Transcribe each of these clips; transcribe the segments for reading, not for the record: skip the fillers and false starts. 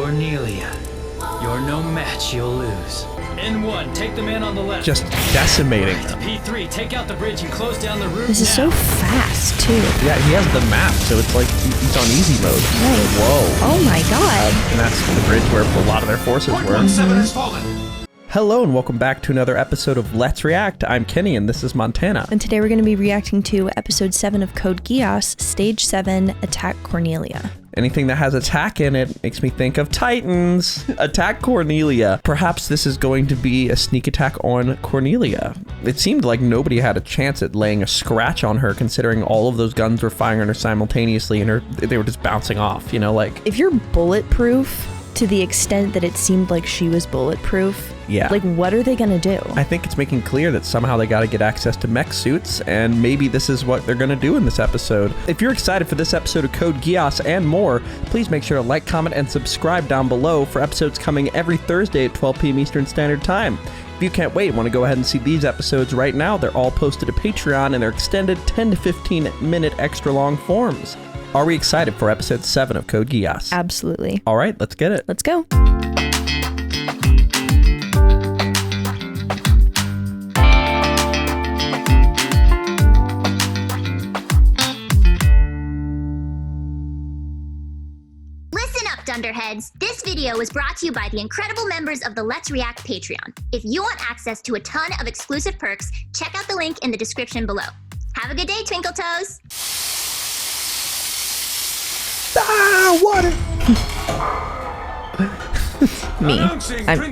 Cornelia, you're no match, you'll lose. N1, take the man on the left. Just decimating Right, them. P3, take out the bridge and close down the roof This is so now. fast, too. Yeah, he has the map, so it's like he's on easy mode. Right. Whoa. Oh my god. And that's the bridge where a lot of their forces were. 7 has fallen. Hello and welcome back to another episode of Let's React. I'm Kenny and this is Montana. And today we're going to be reacting to episode 7 of Code Geass, Stage 7, Attack Cornelia. Anything that has attack in it makes me think of Titans. Attack Cornelia. Perhaps this is going to be a sneak attack on Cornelia. It seemed like nobody had a chance at laying a scratch on her considering all of those guns were firing on her simultaneously and they were just bouncing off, you know, like... If you're bulletproof to the extent that it seemed like she was bulletproof, yeah. Like, what are they gonna do? I think it's making clear that somehow they got to get access to mech suits, and maybe this is what they're going to do in this episode. If you're excited for this episode of Code Geass and more, please make sure to like, comment, and subscribe down below for episodes coming every Thursday at 12 p.m. Eastern Standard Time. If you can't wait, want to go ahead and see these episodes right now, they're all posted to Patreon in their extended 10 to 15 minute extra long forms. Are we excited for episode 7 of Code Geass? Absolutely. All right, let's get it. Let's go. Dunderheads, this video was brought to you by the incredible members of the Let's React Patreon. If you want access to a ton of exclusive perks, check out the link in the description below. Have a good day, Twinkle Toes! Ah, water! Me.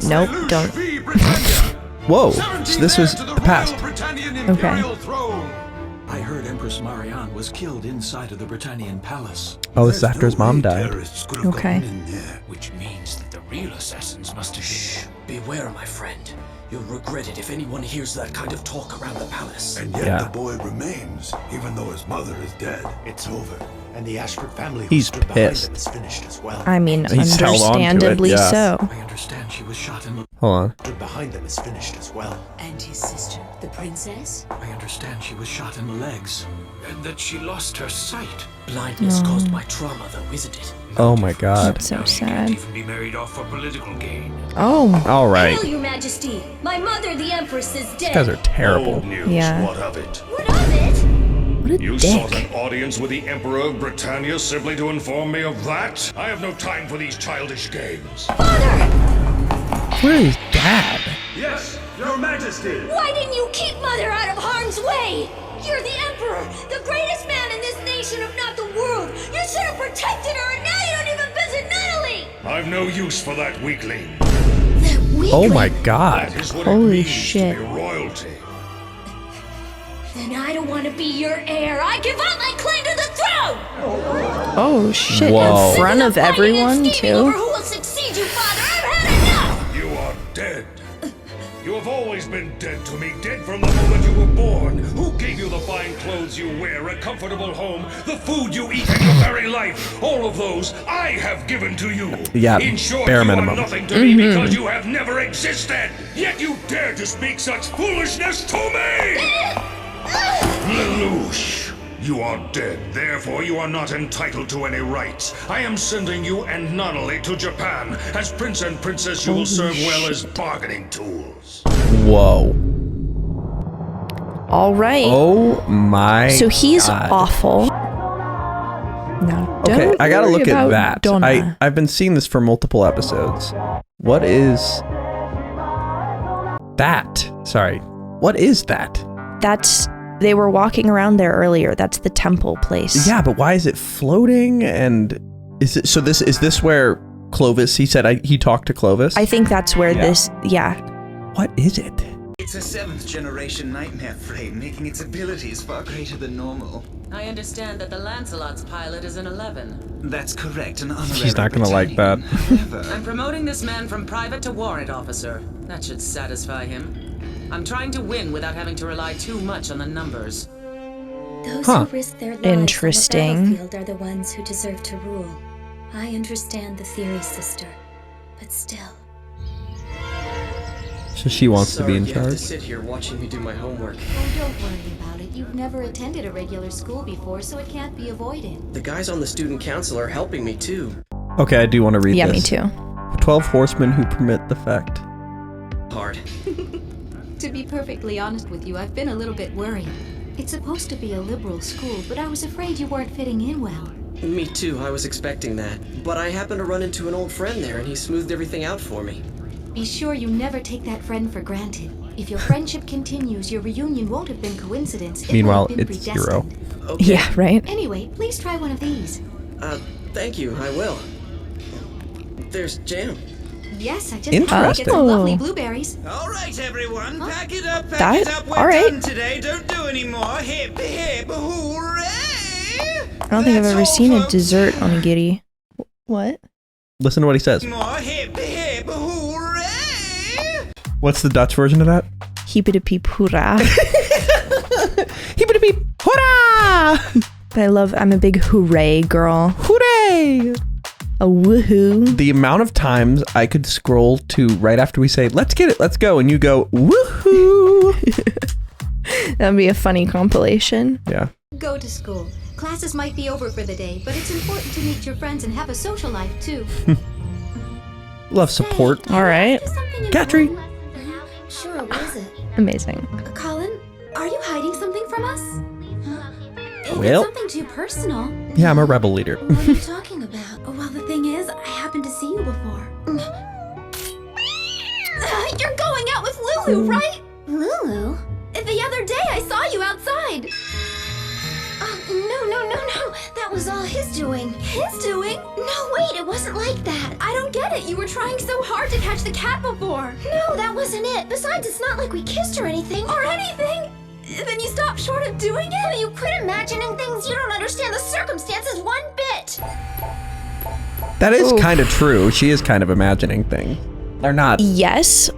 Nope, don't. Whoa, so this was the past. Okay. I heard Empress Marianne was killed inside of the Britannian palace. Oh, this is after his mom died. Okay. Which means that the real assassins must have been... Beware, my friend. You'll regret it if anyone hears that kind of talk around the palace. And yet Yeah. the boy remains, even though his mother is dead. It's over, and the Ashford family who He's stood behind pissed. them is finished as well. I mean, He's held on to it, understandably yeah. so. I understand she was shot in... Hold on. Stood behind them is finished as well. And his sister, the princess? I understand she was shot in the legs. And that she lost her sight. Blindness caused by trauma, though, isn't it? Oh my god. That's so Now she sad. can't even be married off for political gain. Oh, All right. Hail, your majesty! My mother, the empress, is dead! These guys are terrible. Old news, Yeah. what of it? What of it? what a You sought dick. an audience with the Emperor of Britannia simply to inform me of that? I have no time for these childish games. Where is Dad? Yes, Your Majesty! Why didn't you keep mother out of harm's way? You're the emperor, the greatest man in this nation, if not the world. You should have protected her, and now you don't even visit Natalie! I've no use for that weakling. That weakling? Oh my god. That is what Holy it means shit. to be royalty. Then I don't want to be your heir. I give up my claim to the throne! Oh shit, Whoa. in front of Fighting and everyone scheming over too? who will succeed you, father. I've had enough! You are dead. You have always been dead to me, dead from the moment you were born. Who gave you the fine clothes you wear, a comfortable home, the food you eat, and your very life? All of those I have given to you. Yeah, In short, bare you minimum. are nothing to me because you have never existed. Yet you dare to speak such foolishness to me! Lelouch, you are dead. Therefore, you are not entitled to any rights. I am sending you and Nonali to Japan. As prince and princess, you will serve well as bargaining tools. Whoa. All right. Oh my So he's god. awful. Now, don't Okay, I gotta worry look at about that. Donna. I've been seeing this for multiple episodes. What is that? Sorry. What is that? That's, they were walking around there earlier. That's the temple place. Yeah, but why is it floating? And is it, so this, is this where Clovis, he said he talked to Clovis? I think that's where Yeah. this, yeah. What is it? It's a 7th generation nightmare frame, making its abilities far greater than normal. I understand that the Lancelot's pilot is an 11. That's correct, an honorary She's not gonna like that. However, I'm promoting this man from private to warrant officer. That should satisfy him. I'm trying to win without having to rely too much on the numbers. Those Huh. who risk their lives Interesting. on the battlefield are the ones who deserve to rule. I understand the theory, sister, but still. So she wants to be in you have charge? to sit here watching me do my homework. Oh, don't worry about it. You've never attended a regular school before, so it can't be avoided. The guys on the student council are helping me too. Okay, I do want to read Yeah, this. me too. 12 horsemen who permit the fact. Hard. To be perfectly honest with you, I've been a little bit worried. It's supposed to be a liberal school, but I was afraid you weren't fitting in well. Me too, I was expecting that. But I happened to run into an old friend there, and he smoothed everything out for me. Be sure you never take that friend for granted. If your friendship continues, your reunion won't have been coincidence. Meanwhile, will have been it's predestined. Zero. Okay. Yeah, right? Anyway, please try one of these. Thank you, I will. There's jam. Yes, I just Interesting. had to get some lovely blueberries. All right, everyone, pack it up, pack That- it up. We're all right. done today. Don't do any more. Hip, hip, hooray! I don't think I've ever seen a dessert onigiri. What? Listen to what he says. More hip, hip, hooray! What's the Dutch version of that? Hippity-peep hurrah. Hippity-peep, hurrah! I'm a big hooray girl. Hooray! A woohoo. The amount of times I could scroll to right after we say, let's get it, let's go, and you go, woohoo! That'd be a funny compilation. Yeah. Go to school. Classes might be over for the day, but it's important to meet your friends and have a social life, too. Love support. All right. Gatry. Sure, what is it? Amazing. Colin, are you hiding something from us? If Well. it's something too personal. Yeah, I'm a rebel leader. What are you talking about? Well, the thing is, I happened to see you before. You're going out with Lulu, right? Lulu? The other day I saw you outside. No. That was all his doing. His doing? No, wait, it wasn't like that. I don't get it. You were trying so hard to catch the cat before. No, that wasn't it. Besides, it's not like we kissed or anything. Or anything? Then you stopped short of doing it? You quit imagining things. You don't understand the circumstances one bit. That is kind of true. She is kind of imagining things. They're not. Yes,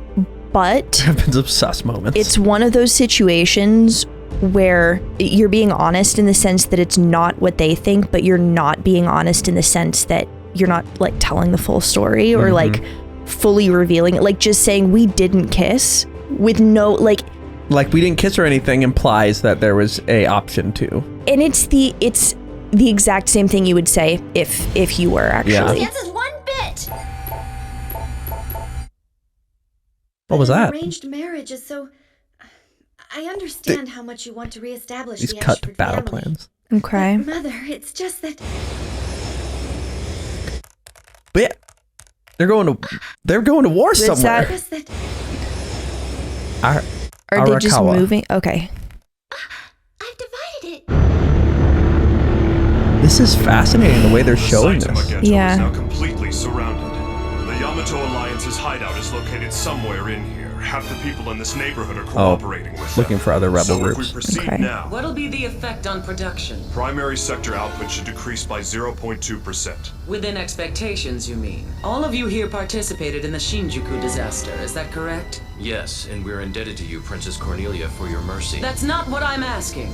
but There have been some sus moments. it's one of those situations where you're being honest in the sense that it's not what they think, but you're not being honest in the sense that you're not like telling the full story or like fully revealing it. Like just saying we didn't kiss with no like we didn't kiss or anything implies that there was a option to. and it's the exact same thing you would say if you were actually. Circumstances one bit. What was that? Arranged marriage is so... I understand how much you want to reestablish These the cut Ashford battle family. plans. Okay. Mother, it's just that... But yeah, they're going to war Is somewhere. that- Just that... Are they just Arakawa. moving? Okay. I've divided it. This is fascinating the way they're showing Saitama this. Ghetto Yeah. is now completely surrounded. The Yamato Alliance's hideout is located somewhere in here. Half the people in this neighborhood are cooperating with them. Looking for other rebel So groups. if we proceed Okay. now, What'll be the effect on production? primary sector output should decrease by 0.2%. Within expectations, you mean? All of you here participated in the Shinjuku disaster, is that correct? Yes, and we're indebted to you, Princess Cornelia, for your mercy. That's not what I'm asking.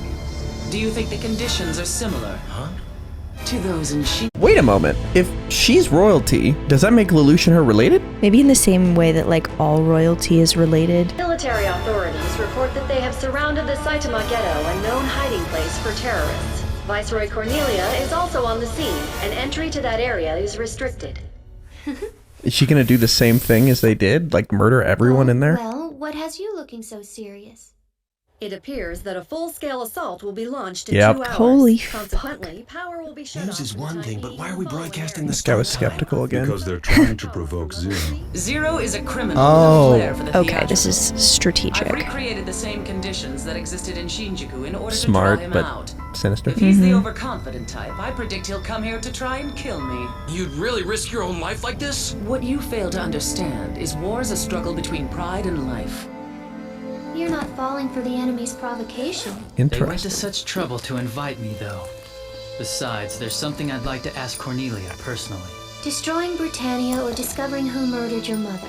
Do you think the conditions are similar? Huh? To those in Wait a moment. If she's royalty, does that make Lelouch and her related? Maybe in the same way that like all royalty is related. Military authorities report that they have surrounded the Saitama Ghetto, a known hiding place for terrorists. Viceroy Cornelia is also on the scene, and entry to that area is restricted. Is she gonna do the same thing as they did? Like murder everyone in there? Well, what has you looking so serious? It appears that a full-scale assault will be launched in Yep. 2 hours. Holy Consequently, power will be shut News off is for the one time thing, but being why are we following broadcasting This this guy was skeptical again. Because they're trying to provoke Zero. Zero is a criminal Oh. with a flair for the Okay, this is theatrical. strategic. I've recreated the same conditions that existed in Shinjuku in order Smart, to draw him but out. sinister. If he's the overconfident type, I predict he'll come here to try and kill me. You'd really risk your own life like this? What you fail to understand is war is a struggle between pride and life. You're not falling for the enemy's provocation. They went to Interesting. such trouble to invite me, though. Besides, there's something I'd like to ask Cornelia personally. Destroying Britannia or discovering who murdered your mother?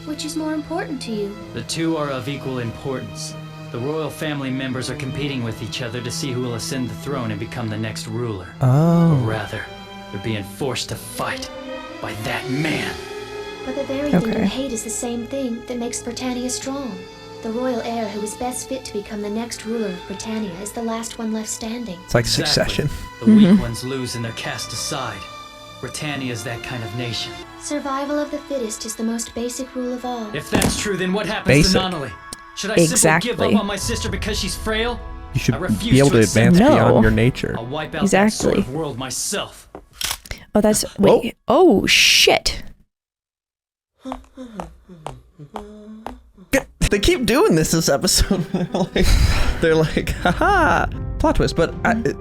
Which is more important to you? The two are of equal importance. The royal family members are competing with each other to see who will ascend the throne and become the next ruler. Oh. Or rather, they're being forced to fight by that man. But the very thing Okay. you hate is the same thing that makes Britannia strong. The royal heir who is best fit to become the next ruler of Britannia is the last one left standing. It's like Exactly. Succession. The weak ones lose and they're cast aside. Britannia's that kind of nation. Survival of the fittest is the most basic rule of all. If that's true, then what happens to Nonnally? Should I simply give up on my sister because she's frail? You should be able to advance beyond your nature. I'll wipe out that sort of world myself. Oh, that's... Wait. Oh, shit. They keep doing this episode. they're like, haha, plot twist. But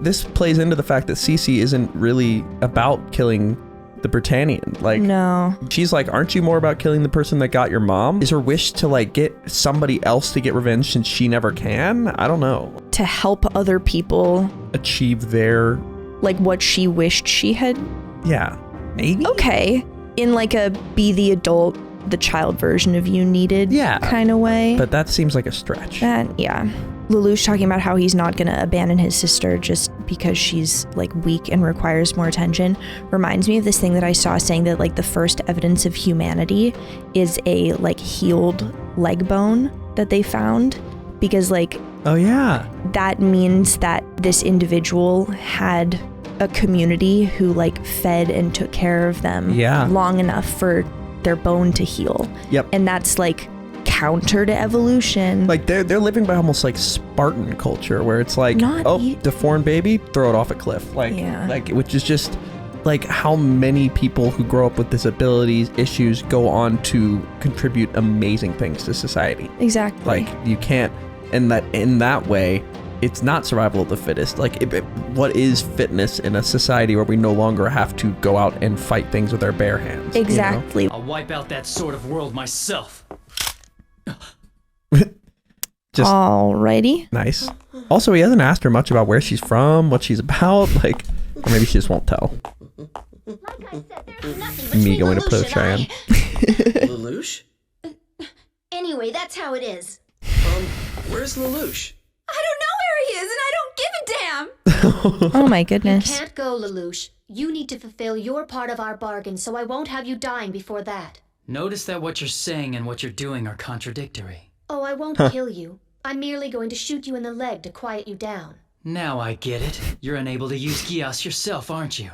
this plays into the fact that Cece isn't really about killing the Britannian. Like, no. She's like, aren't you more about killing the person that got your mom? Is her wish to like get somebody else to get revenge since she never can? I don't know. To help other people achieve their... like what she wished she had? Yeah, maybe? Okay. In like a be the adult, the child version of you needed kind of way. But that seems like a stretch. Yeah. Lelouch talking about how he's not going to abandon his sister just because she's like weak and requires more attention reminds me of this thing that I saw saying that like the first evidence of humanity is a like healed leg bone that they found, because like, oh yeah, that means that this individual had a community who like fed and took care of them long enough for their bone to heal. Yep. And that's like counter to evolution. Like they're living by almost like Spartan culture where it's like, deformed baby, throw it off a cliff. Like which is just like how many people who grow up with disabilities, issues go on to contribute amazing things to society. Exactly. Like you can't, and that in that way, it's not survival of the fittest. Like, what is fitness in a society where we no longer have to go out and fight things with our bare hands? Exactly. You know? I'll wipe out that sort of world myself. Just alrighty. Nice. Also, he hasn't asked her much about where she's from, what she's about, like, or maybe she just won't tell. Like I said, there's nothing Me going to play Cheyenne. Lelouch? Anyway, that's how it is. Where's Lelouch? I don't know where he is, and I don't give a damn. Oh my goodness. You can't go, Lelouch. You need to fulfill your part of our bargain, so I won't have you dying before that. Notice that what you're saying and what you're doing are contradictory. Oh, I won't kill you. I'm merely going to shoot you in the leg to quiet you down. Now I get it. You're unable to use Geass yourself, aren't you?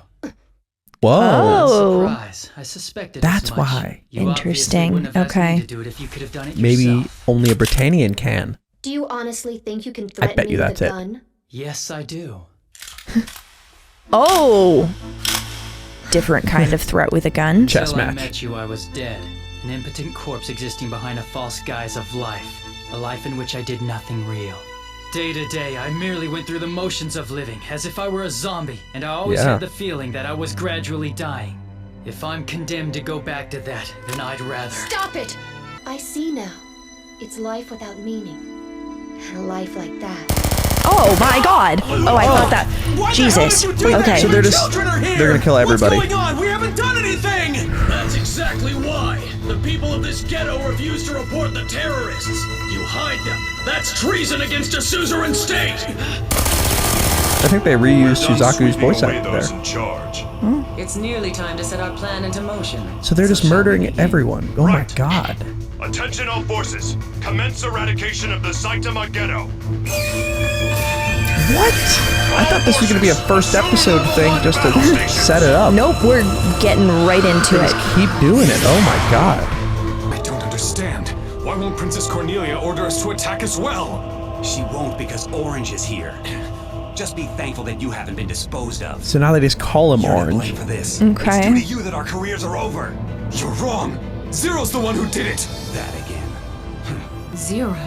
Whoa. Oh. Surprise. I suspected That's as much. why. You interesting. wouldn't have asked Okay. me to do it if you could have done it Maybe yourself. only a Britannian can. Do you honestly think you can threaten bet me you with that's a it. gun? Yes, I do. Oh. Different kind of threat with a gun. Chess Until I match. met you, I was dead. An impotent corpse existing behind a false guise of life. A life in which I did nothing real. Day to day, I merely went through the motions of living, as if I were a zombie, and I always had the feeling that I was gradually dying. If I'm condemned to go back to that, then I'd rather... Stop it! I see now. It's life without meaning. And a life like that. Oh my god! Oh, I thought that. Jesus. Okay. So they're gonna kill everybody. What's going on? We haven't done anything! That's exactly why. The people of this ghetto refuse to report the terrorists. You hide them. That's treason against a suzerain state! I think they reused Suzaku's voice actor there. It's nearly time to set our plan into motion. So they're just murdering everyone. Oh my god. Attention all forces. Commence eradication of the Saitama Ghetto. What? I thought this was going to be a first episode thing just to set it up. Nope, we're getting right into it. Keep doing it. Oh my god. I don't understand. Why won't Princess Cornelia order us to attack as well? She won't because Orange is here. Just be thankful that you haven't been disposed of. So now they just call him Orange. For this. Okay. It's due to you that our careers are over. You're wrong. Zero's the one who did it. That again. Zero.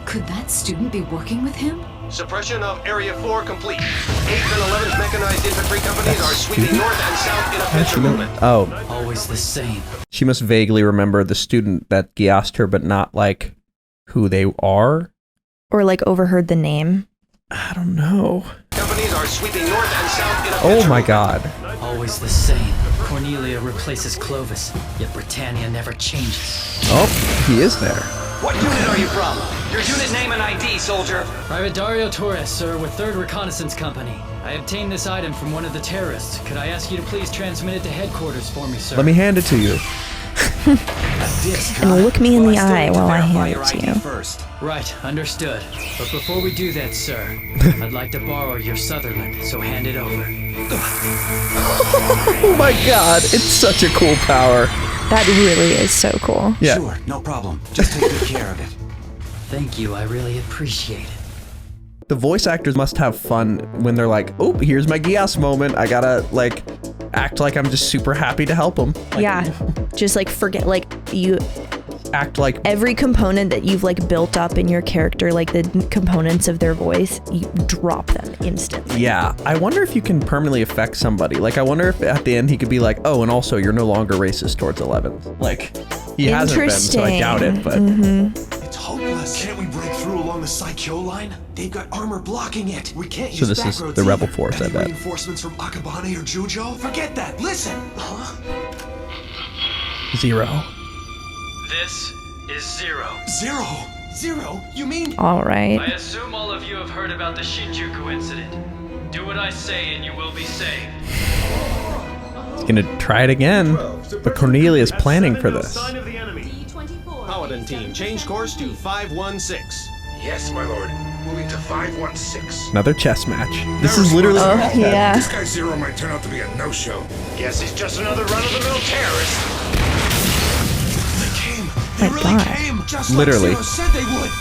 Could that student be working with him? Suppression of Area 4 complete. 8th and 11th Mechanized Infantry Companies are sweeping north and south in offensive movement. Oh. Always the same. She must vaguely remember the student that gassed her, but not like who they are. Or like overheard the name. I don't know. Companies are sweeping north and south in offensive Oh my god. Always the same. Cornelia replaces Clovis, yet Britannia never changes. Oh, he is there. What unit are you from? Your unit name and ID, soldier. Private Dario Torres, sir, with 3rd Reconnaissance Company. I obtained this item from one of the terrorists. Could I ask you to please transmit it to headquarters for me, sir? Let me hand it to you. And look me in the eye while I hand it to you. First. Right, understood. But before we do that, sir, I'd like to borrow your Sutherland, so hand it over. Oh my god, it's such a cool power. That really is so cool. Yeah. Sure, no problem. Just take good care of it. Thank you, I really appreciate it. The voice actors must have fun when they're like, oh, here's my Geass moment. I gotta, like, act like I'm just super happy to help him. Like, yeah. Just, like, forget, like, you... Act like... Every component that you've, like, built up in your character, like, the components of their voice, you drop them instantly. Yeah. I wonder if you can permanently affect somebody. Like, I wonder if at the end he could be like, oh, and also you're no longer racist towards 11s. Like, he hasn't been, so I doubt it, but... It's hopeless. Can't we break through along the Psycho line? They've got armor blocking it. We can't use So this is the Rebel Force, I bet. Reinforcements from Akabane or Jujo? Forget that. Listen. Huh? 0. This is 0. 0? 0? You mean? All right. I assume all of you have heard about the Shinjuku incident. Do what I say and you will be saved. He's gonna try it again, but Cornelia is planning for this. Paladin team, change course to 516. Yes, my lord. Moving to 516. Another chess match. This is literally... Oh, yeah. This guy Zero might turn out to be a no-show. Guess he's just another run-of-the-mill terrorist. They came. My They really God. came. Just Literally. like Zero said they would.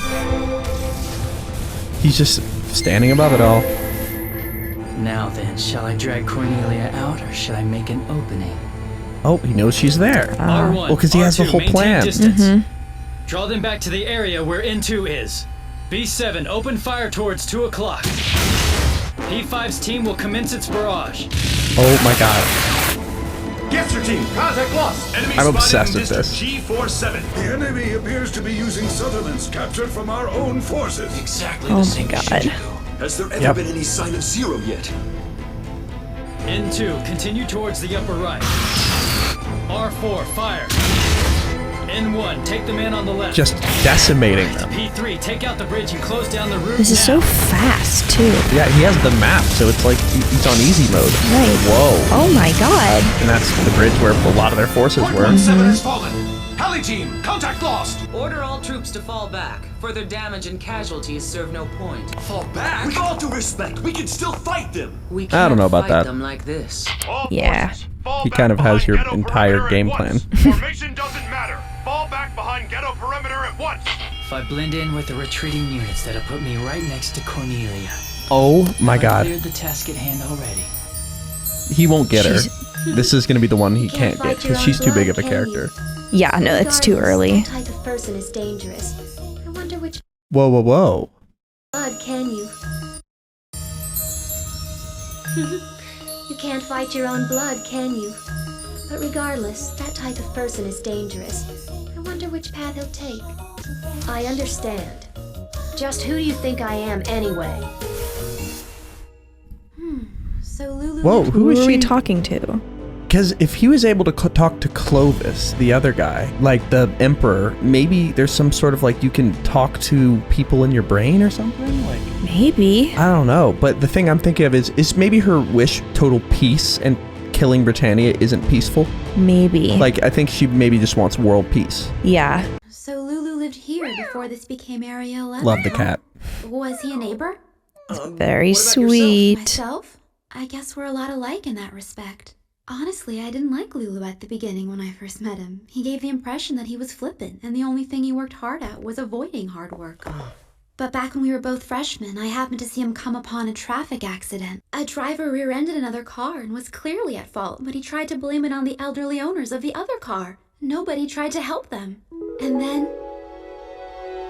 He's just standing above it all. Now then, shall I drag Cornelia out or should I make an opening? Oh, he knows she's there. R1, Well, because he has the R2, whole maintain plan. distance. Draw them back to the area where N2 is. B7, open fire towards 2 o'clock. P5's team will commence its barrage. Oh my god. Geass your team, contact lost. Enemy I'm spotted obsessed in with District this. G47. The enemy appears to be using Sutherlands captured from our own forces. Exactly Oh the my same God. Shinjuku. Has there ever Yep. been any sign of Zero yet? N2, continue towards the upper right. R4, fire. N1, take the man on the left. Just decimating them. P3, take out the bridge and close down the route This is now. so fast, too. Yeah, he has the map, so it's like he's on easy mode. Right. Whoa. Oh my god. And that's the bridge where a lot of their forces were. 117 has fallen. Heli team, contact lost. Order all troops to fall back. Further damage and casualties serve no point. Fall back? With all due respect, we can still fight them. We I can't don't know about fight that. them like this. Yeah. He kind of has your entire game plan. Formation doesn't matter. Fall back behind ghetto perimeter at once. If I blend in with the retreating units, that'll put me right next to Cornelia. Oh my I've god. cleared the task at hand already. He won't get her. This is gonna be the one he can't get, because she's too big of a character. Yeah, no, it's too early. That type of person is dangerous. I wonder which Whoa, whoa, whoa. blood can you? You can't fight your own blood, can you? But regardless, that type of person is dangerous. I wonder which path he'll take. I understand. Just who do you think I am anyway? So Lulu... Whoa, who is are she? we talking to? Because if he was able to talk to Clovis, the other guy, like the Emperor, maybe there's some sort of like you can talk to people in your brain or something? Like, Maybe. I don't know. But the thing I'm thinking of is maybe her wish total peace and killing Britannia isn't peaceful. Maybe. Like, I think she maybe just wants world peace. Yeah. So Lulu lived here before this became Area 11? Love the cat. Was he a neighbor? Very sweet. Myself? I guess we're a lot alike in that respect. Honestly, I didn't like Lulu at the beginning when I first met him. He gave the impression that he was flippant, and the only thing he worked hard at was avoiding hard work. But back when we were both freshmen, I happened to see him come upon a traffic accident. A driver rear-ended another car and was clearly at fault, but he tried to blame it on the elderly owners of the other car. Nobody tried to help them. And then...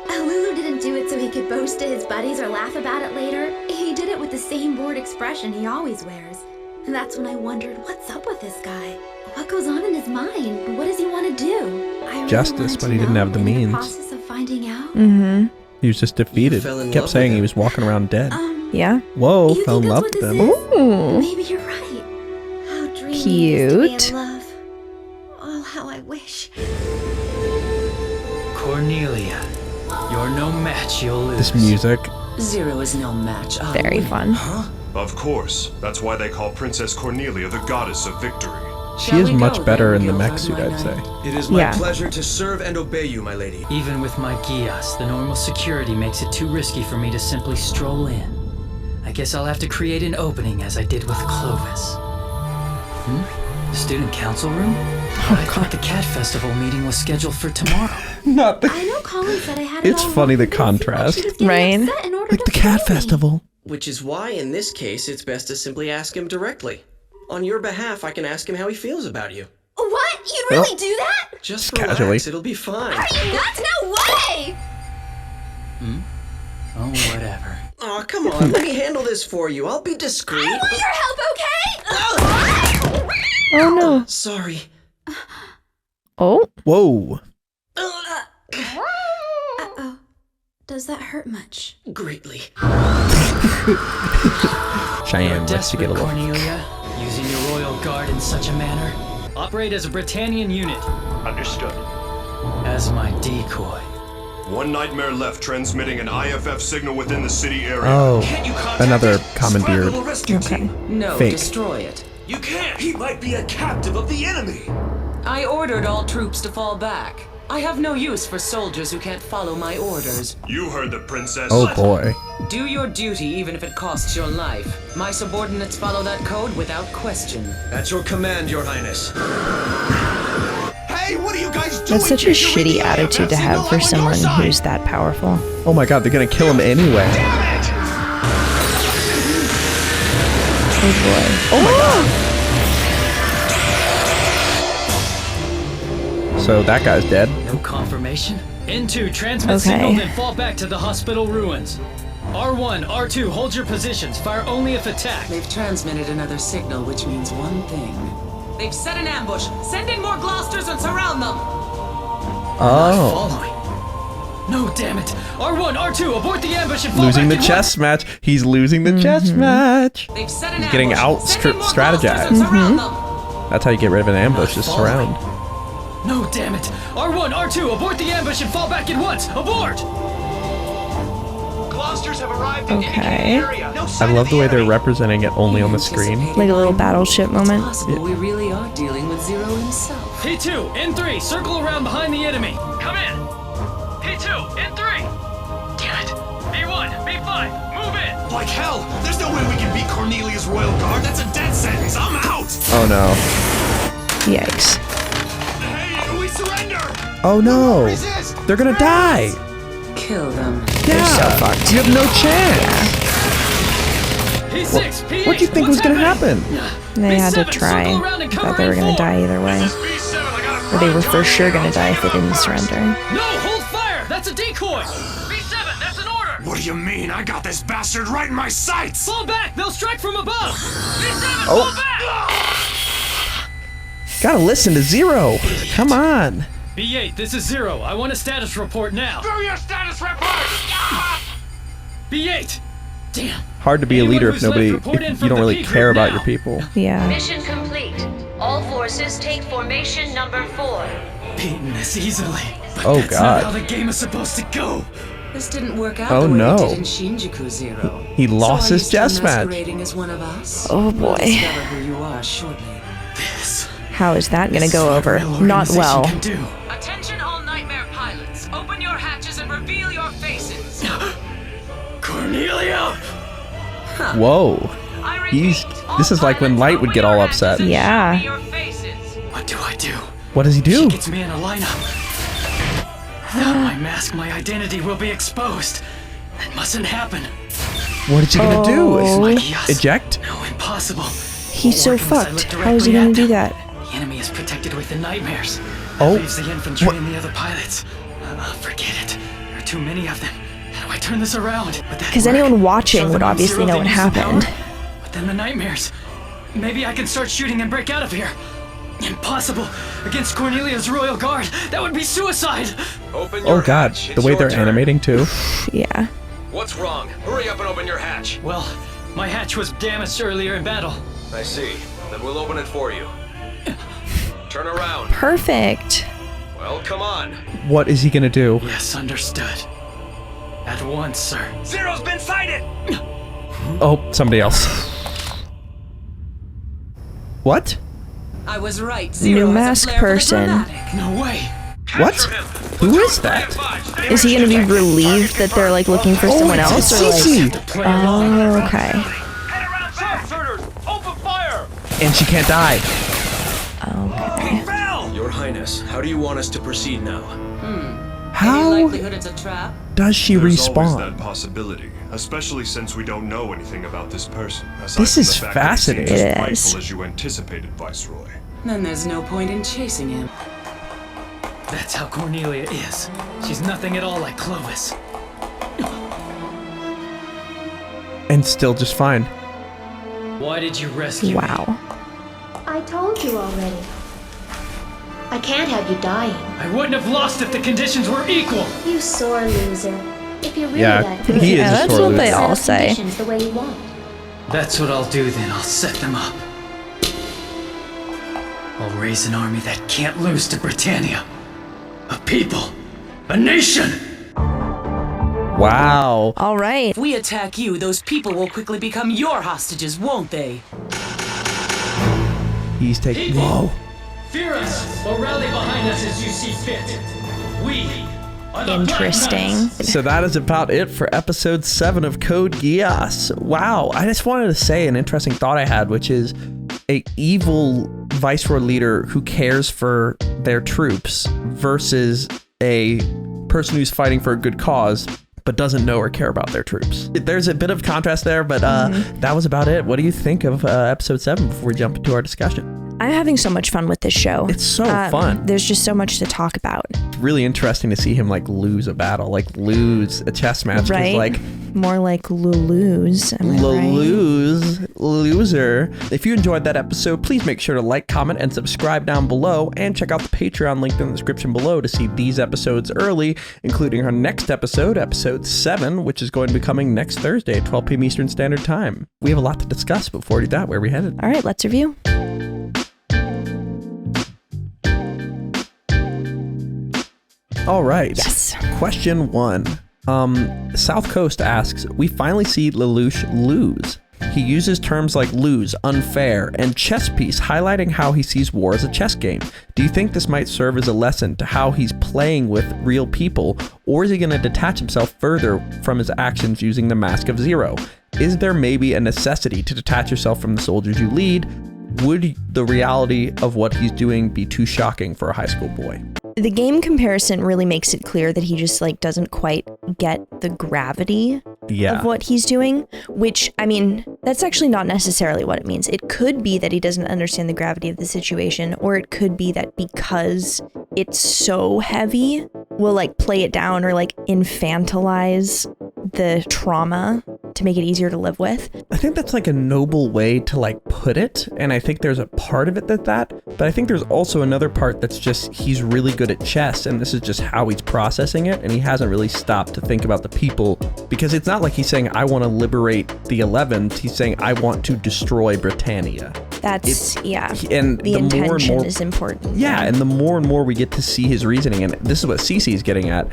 Lulu didn't do it so he could boast to his buddies or laugh about it later. He did it with the same bored expression he always wears. And that's when I wondered, what's up with this guy? What goes on in his mind? What does he want to do? I really Justice, wanted but to he didn't know, have the and in means. the process of finding out. Mm-hmm. He was just defeated. fell in Kept love saying with he him. was walking around dead. Yeah. Whoa, You fell in think love that's with what them. this is? Ooh. Maybe you're right. How dreamy it is to be Cute. in love. Oh, how I wish. Cornelia, you're no match, you'll lose. This music. Zero is no match. Very fun. Of course. That's why they call Princess Cornelia the goddess of victory. She is much better in the mech suit, I'd say. It is my pleasure to serve and obey you, my lady. Even with my Geass, the normal security makes it too risky for me to simply stroll in. I guess I'll have to create an opening as I did with Clovis. The student council room? I thought the Cat Festival meeting was scheduled for tomorrow. Not the... I know Colin said I had It's funny the contrast. Right? Like the Cat Festival. Which is why, in this case, it's best to simply ask him directly. On your behalf, I can ask him how he feels about you. What? You'd really do that? Just casually. relax, it'll be fine. Are you nuts? No way! Oh, whatever. Aw, come on, let me handle this for you. I'll be discreet. I want your help, okay? Oh no. Sorry. Oh. Whoa. Uh-oh. Does that hurt much? Greatly. Cheyenne likes to get a little... Cornelia, using your royal guard in such a manner. Operate as a Britannian unit. Understood. As my decoy. One nightmare left, transmitting an IFF signal within the city area. Oh, Can't you contact another it? commandeered. Sparkle rescue team. No, Fake. destroy it. You can't! He might be a captive of the enemy! I ordered all troops to fall back. I have no use for soldiers who can't follow my orders. You heard the princess. Oh boy. Do your duty even if it costs your life. My subordinates follow that code without question. At your command, your highness. Hey, what are you guys doing? That's such a shitty attitude to have for someone who's that powerful. Oh my god, they're gonna kill him anyway. Oh boy. Oh my god. So that guy's dead. No confirmation? N2, transmit Okay. signal, then fall back to the hospital ruins. R1, R2, hold your positions. Fire only if attacked. They've transmitted another signal, which means one thing. They've set an ambush. Send in more Gloucesters and surround them. Oh. Following. No, damn it. R1, R2, abort the ambush and fall Losing the back at chess match. He's losing the chess match. They've set an He's getting ambush. out Send in more strategized. Gloucesters and surround them. That's how you get rid of an ambush, just surround. No, damn it. R1, R2, abort the ambush and fall back at once. Abort! Gloucesters have arrived in Okay. area. No I sign love of the way they're enemy. representing it only on the screen. Like a little battleship moment. Possible we really are dealing with Zero himself. P2, N3, circle around behind the enemy. Come in. P2, N3. Damn it. B1, B5, move in. Like hell! There's no way we can beat Cornelia's royal guard. That's a death sentence. I'm out. Oh no. Yikes. Hey, we surrender. Oh no. Resist. They're gonna die. Kill them. They're so fucked. You have no chance. P6, P8. What do you think was gonna happen? They had to try. I thought they were gonna die either way. Or they were for sure gonna die if they didn't surrender. No, hold fire. That's a decoy. B7, that's an order. What do you mean? I got this bastard right in my sights. Fall back. They'll strike from above. B7, Oh. fall back. Gotta listen to Zero. Come on. B8, this is Zero. I want a status report now. Do your status report. B8. Damn. Hard to be a Anyone leader if who's nobody, left, report in if from you don't the really P care group about now. your people. Yeah. Mission complete. All forces take formation number 4. Beaten this easily. But Oh, that's God. not how the game is supposed to go. This didn't work out Oh, the way no. it did in Shinjuku Zero. He lost so his chess still match. masquerading as one of us? Oh, We'll boy. discover who you are shortly. How is that gonna This go is what over? real Not organization well. can do. Attention all Nightmare pilots. Open your hatches and reveal your faces. Cornelia! Whoa. This is like when Light would get all upset. Yeah. What do I do? What does he do? She gets me in a lineup. Without my mask, my identity will be exposed. That mustn't happen. What is he gonna do? Oh. Eject? No, impossible. He's so Won't work unless I fucked. look How is he directly gonna at do them. that? The enemy is protected with the nightmares. Oh. That leaves the infantry and the other pilots. Forget it. There are too many of them. How do I turn this around? Because anyone watching would obviously know what happened. But then the nightmares. Maybe I can start shooting and break out of here. Impossible. Against Cornelia's royal guard. That would be suicide. Open your Oh god, hatch. the It's way your they're turn. animating too. Yeah. What's wrong? Hurry up and open your hatch. Well, my hatch was damaged earlier in battle. I see. Then we'll open it for you. Turn around. Perfect. Well, come on. What is he gonna do? Yes, understood. At once, sir. Zero's been sighted. Oh, somebody else. What? I was right. Zero New has a mask flair for the person. dramatic. No way. What? Who is that? Is he gonna be relieved that they're like looking for someone else? Or like, oh, okay. And she can't die. Okay. Your Highness, how do you want us to proceed now? How Any likelihood it's a trap? does she There's always respawn? that possibility, especially since we don't know anything about this person. aside This from is the fact that he seems fascinating. as It frightful is. as you anticipated, Viceroy. Then there's no point in chasing him. That's how Cornelia is. She's nothing at all like Clovis. And still just fine. Why did you rescue me? Wow. I told you already. I can't have you dying. I wouldn't have lost if the conditions were equal. You sore loser. If you're really Yeah, that good, he is a that's sore what they loser. all set say. conditions the way you want. That's what I'll do then. I'll set them up. I'll raise an army that can't lose to Britannia. A people. A nation. Wow. All right. If we attack you, those people will quickly become your hostages, won't they? He's taking. Whoa. Fear us or rally behind us as you see fit. We are the Interesting. Black Knights. So that is about it for episode 7 of Code Geass. Wow. I just wanted to say an interesting thought I had, which is a evil Viceroy leader who cares for their troops versus a person who's fighting for a good cause but doesn't know or care about their troops. There's a bit of contrast there, but that was about it. What do you think of episode 7 before we jump into our discussion? I'm having so much fun with this show. It's so fun. There's just so much to talk about. It's really interesting to see him like lose a battle, like lose a chess match. 'Cause, Right? like More like Lelouch. Am I right? loser. If you enjoyed that episode, please make sure to like, comment, and subscribe down below, and check out the Patreon linked in the description below to see these episodes early, including our next episode, episode 7, which is going to be coming next Thursday at 12 p.m. Eastern Standard Time. We have a lot to discuss, but before we do that, where are we headed? All right, let's review. All right. Yes. Question 1. South Coast asks, we finally see Lelouch lose. He uses terms like lose, unfair, and chess piece, highlighting how he sees war as a chess game. Do you think this might serve as a lesson to how he's playing with real people, or is he going to detach himself further from his actions using the Mask of Zero? Is there maybe a necessity to detach yourself from the soldiers you lead? Would the reality of what he's doing be too shocking for a high school boy? The game comparison really makes it clear that he just like doesn't quite get the gravity of what he's doing, which, I mean, that's actually not necessarily what it means. It could be that he doesn't understand the gravity of the situation, or it could be that because it's so heavy, we'll like play it down or like infantilize the trauma to make it easier to live with. I think that's like a noble way to like put it, and I think there's a part of it that, but I think there's also another part that's just he's really good at chess, and this is just how he's processing it, and he hasn't really stopped to think about the people, because it's not like he's saying I want to liberate the 11th, he's saying I want to destroy Britannia. That's, and the intention is important. Yeah, and the more and more we get to see his reasoning, and this is what CC is getting at,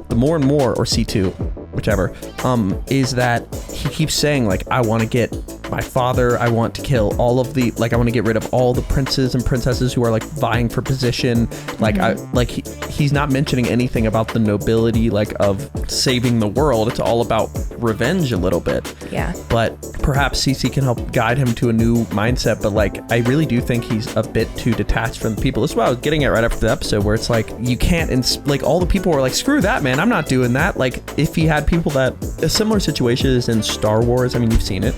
the more and more, or C2, whichever, is that he keeps saying, like, I want to get my father, I want to kill all of the, like, I want to get rid of all the princes and princesses who are, like, vying for position, like, he's not mentioning anything about the nobility, like, of saving the world. It's all about revenge a little bit. Yeah. But perhaps CC can help guide him to a new mindset, but, like, I really do think he's a bit too detached from the people. This is what I was getting at right after the episode, where it's like, you can't, like, all the people were like, screw that, man, I'm not doing that. Like, if he had people that, a similar situation is in Star Wars, I mean, you've seen it,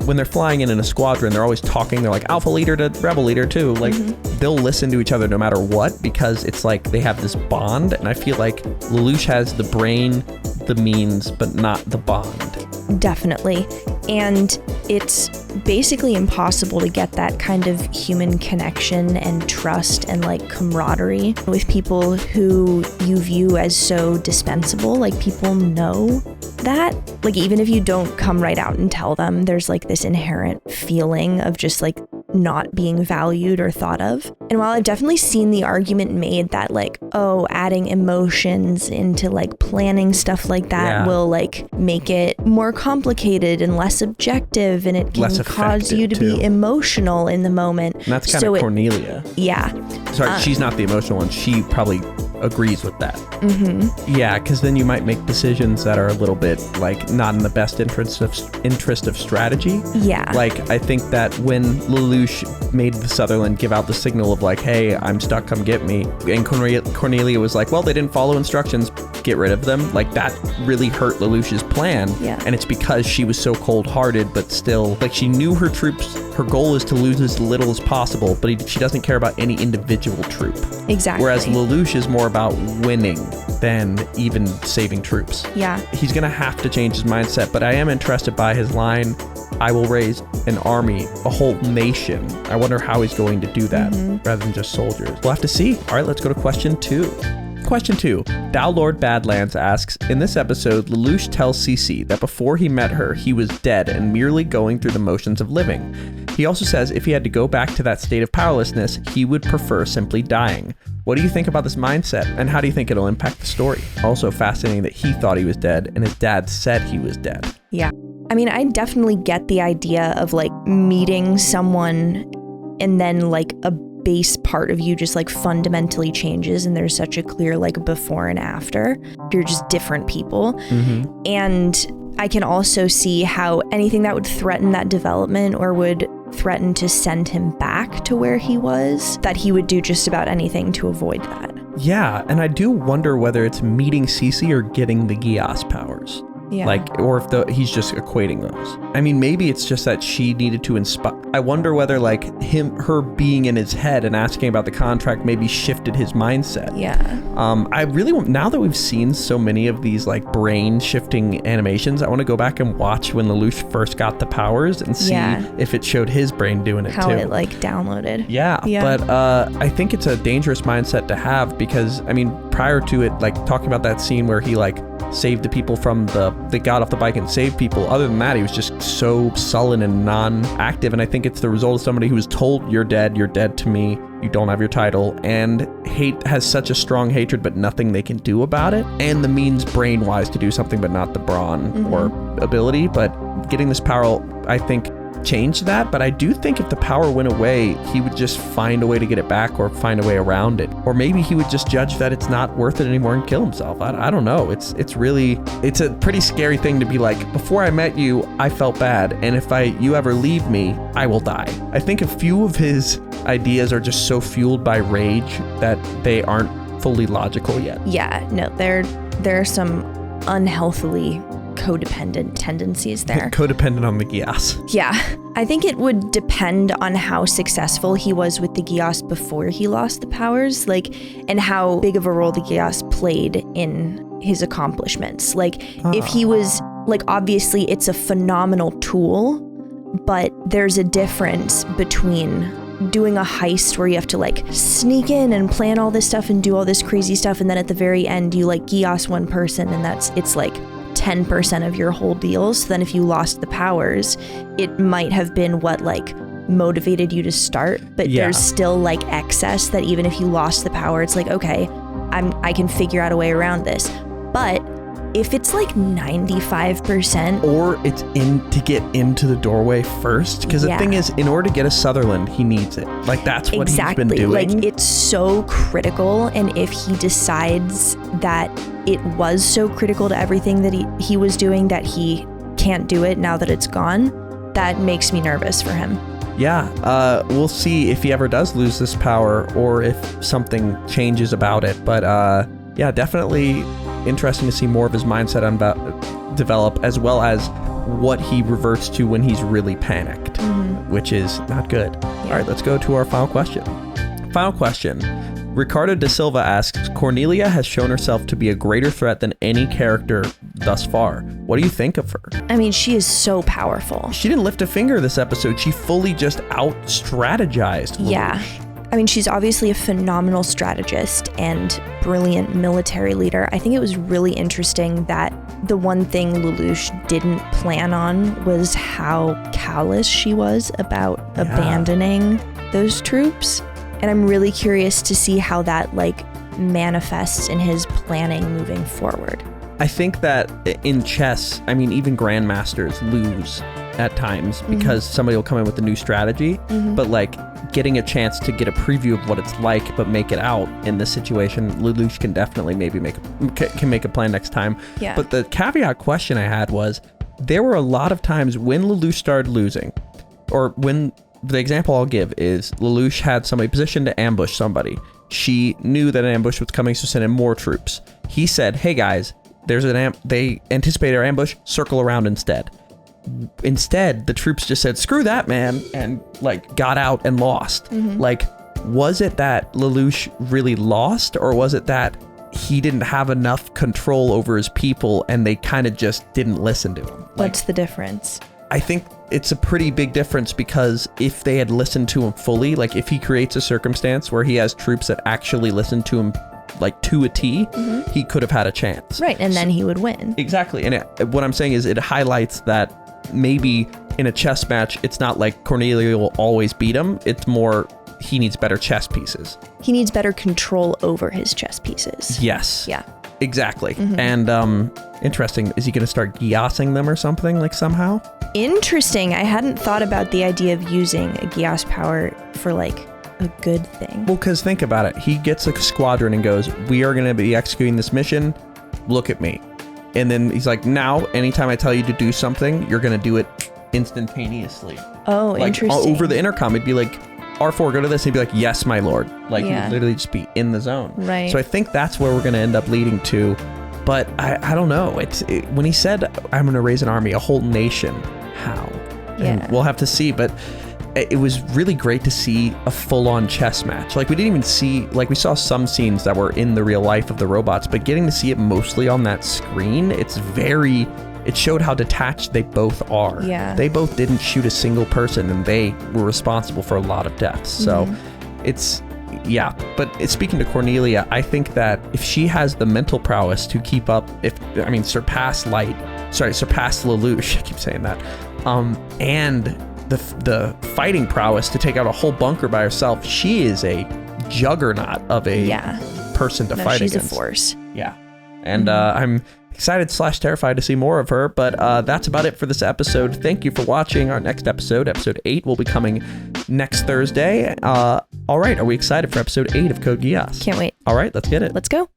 when they're flying in a squadron, they're always talking, they're like alpha leader to rebel leader too, like they'll listen to each other no matter what, because it's like they have this bond, and I feel like Lelouch has the brain, the means, but not the bond. Definitely. And it's basically impossible to get that kind of human connection and trust and like camaraderie with people who you view as so dispensable. Like, people know that, like, even if you don't come right out and tell them, there's like this inherent feeling of just like not being valued or thought of. And while I've definitely seen the argument made that like, oh, adding emotions into like planning stuff like that will like make it more complicated and less objective, and it can cause you to be emotional in the moment. And that's kind of Cornelia. Yeah. Sorry, she's not the emotional one. She probably agrees with that. Yeah, because then you might make decisions that are a little bit like not in the best interest of strategy. Yeah. Like I think that when Lelouch made the Sutherland give out the signal of like, hey, I'm stuck, come get me, and Cornelia was like, well, they didn't follow instructions, get rid of them. Like that really hurt Lelouch's plan. Yeah. And it's because she was so cold-hearted, but still, like she knew her troops, her goal is to lose as little as possible, but she doesn't care about any individual troop. Exactly. Whereas Lelouch is more about winning than even saving troops. Yeah. He's gonna have to change his mindset, but I am interested by his line, I will raise an army, a whole nation. I wonder how he's going to do that rather than just soldiers. We'll have to see. All right, let's go to question 2. Question 2. Dowlord Badlands asks, in this episode, Lelouch tells Cece that before he met her, he was dead and merely going through the motions of living. He also says if he had to go back to that state of powerlessness, he would prefer simply dying. What do you think about this mindset, and how do you think it'll impact the story? Also fascinating that he thought he was dead, and his dad said he was dead. Yeah. I mean, I definitely get the idea of like meeting someone and then like a base part of you just like fundamentally changes, and there's such a clear like before and after. You're just different people. And I can also see how anything that would threaten that development or would threaten to send him back to where he was, that he would do just about anything to avoid that. Yeah, and I do wonder whether it's meeting Cece or getting the Geass powers. Yeah. Like, or if he's just equating those. I mean, maybe it's just that she needed to inspire. I wonder whether like her being in his head and asking about the contract maybe shifted his mindset. Yeah. I really want, now that we've seen so many of these like brain shifting animations, I want to go back and watch when Lelouch first got the powers and see if it showed his brain doing it how too. How it like downloaded. Yeah. But I think it's a dangerous mindset to have because, I mean, prior to it, like talking about that scene where he like saved the people from they got off the bike and saved people. Other than that, he was just so sullen and non-active. And I think it's the result of somebody who was told, you're dead to me, you don't have your title, and has such a strong hatred, but nothing they can do about it. And the means brain-wise to do something, but not the brawn or ability. But getting this power, I think, change that. But I do think if the power went away, he would just find a way to get it back or find a way around it. Or maybe he would just judge that it's not worth it anymore and kill himself. I don't know. It's a pretty scary thing to be like, before I met you, I felt bad. And if you ever leave me, I will die. I think a few of his ideas are just so fueled by rage that they aren't fully logical yet. Yeah, no, there are some unhealthily codependent tendencies there. Codependent on the Geass. Yeah. I think it would depend on how successful he was with the Geass before he lost the powers, like, and how big of a role the Geass played in his accomplishments. Like, if he was, like, obviously it's a phenomenal tool, but there's a difference between doing a heist where you have to like sneak in and plan all this stuff and do all this crazy stuff, and then at the very end you like Geass one person and it's like 10% of your whole deal. So then if you lost the powers, it might have been what like motivated you to start, but there's still like excess that even if you lost the power, it's like, okay, I can figure out a way around this. But if it's like 95%, or it's to get into the doorway first, because the thing is, in order to get a Sutherland, he needs it. Like that's what he's been doing. Like it's so critical, and if he decides that it was so critical to everything that he was doing that he can't do it now that it's gone, that makes me nervous for him. Yeah, we'll see if he ever does lose this power or if something changes about it. But yeah, definitely interesting to see more of his mindset develop, as well as what he reverts to when he's really panicked, which is not good. All right, let's go to our final question. Final question. Ricardo da Silva asks, Cornelia has shown herself to be a greater threat than any character thus far. What do you think of her? I mean, she is so powerful. She didn't lift a finger this episode. She fully just out-strategized Lelouch. Yeah. I mean, she's obviously a phenomenal strategist and brilliant military leader. I think it was really interesting that the one thing Lelouch didn't plan on was how callous she was about abandoning those troops. And I'm really curious to see how that like manifests in his planning moving forward. I think that in chess, I mean, even grandmasters lose at times because somebody will come in with a new strategy, but like getting a chance to get a preview of what it's like, but make it out in this situation, Lelouch can definitely maybe make a plan next time. Yeah. But the caveat question I had was, there were a lot of times when Lelouch started losing, or when the example I'll give is Lelouch had somebody positioned to ambush somebody. She knew that an ambush was coming, so sent in more troops. He said, hey guys, there's they anticipate our ambush, circle around instead. Instead, the troops just said, screw that, man, and like got out and lost. Like, was it that Lelouch really lost, or was it that he didn't have enough control over his people and they kind of just didn't listen to him? What's the difference? I think it's a pretty big difference, because if they had listened to him fully, like if he creates a circumstance where he has troops that actually listen to him like to a T, he could have had a chance. Right, and then he would win. Exactly. And what I'm saying is it highlights that maybe in a chess match, it's not like Cornelia will always beat him. It's more he needs better chess pieces. He needs better control over his chess pieces. Yes. Yeah. Exactly. And interesting, is he going to start Geassing them or something, like somehow? Interesting. I hadn't thought about the idea of using a Geass power for like a good thing. Well, because think about it. He gets a squadron and goes, we are going to be executing this mission. Look at me. And then he's like, now, anytime I tell you to do something, you're going to do it instantaneously. Oh, like, interesting. Over the intercom, it'd be like, R4, go to this. And he'd be like, yes, my lord. Like, Yeah. he'd literally just be in the zone. Right. So I think that's where we're going to end up leading to. But I don't know. When he said, I'm going to raise an army, a whole nation, how? Yeah. And we'll have to see. But it was really great to see a full-on chess match. Like, we didn't even see, like, we saw some scenes that were in the real life of the robots, but getting to see it mostly on that screen, it showed how detached they both are. Yeah. They both didn't shoot a single person, and they were responsible for a lot of deaths. So yeah. But speaking to Cornelia, I think that if she has the mental prowess to keep up, surpass Lelouch, I keep saying that, and the fighting prowess to take out a whole bunker by herself, she is a juggernaut of a person to fight against. She's a force. Yeah. And I'm excited / terrified to see more of her, but that's about it for this episode. Thank you for watching. Our next episode 8, will be coming next Thursday. All right, are we excited for episode 8 of Code Geass? Can't wait. All right, let's get it. Let's go.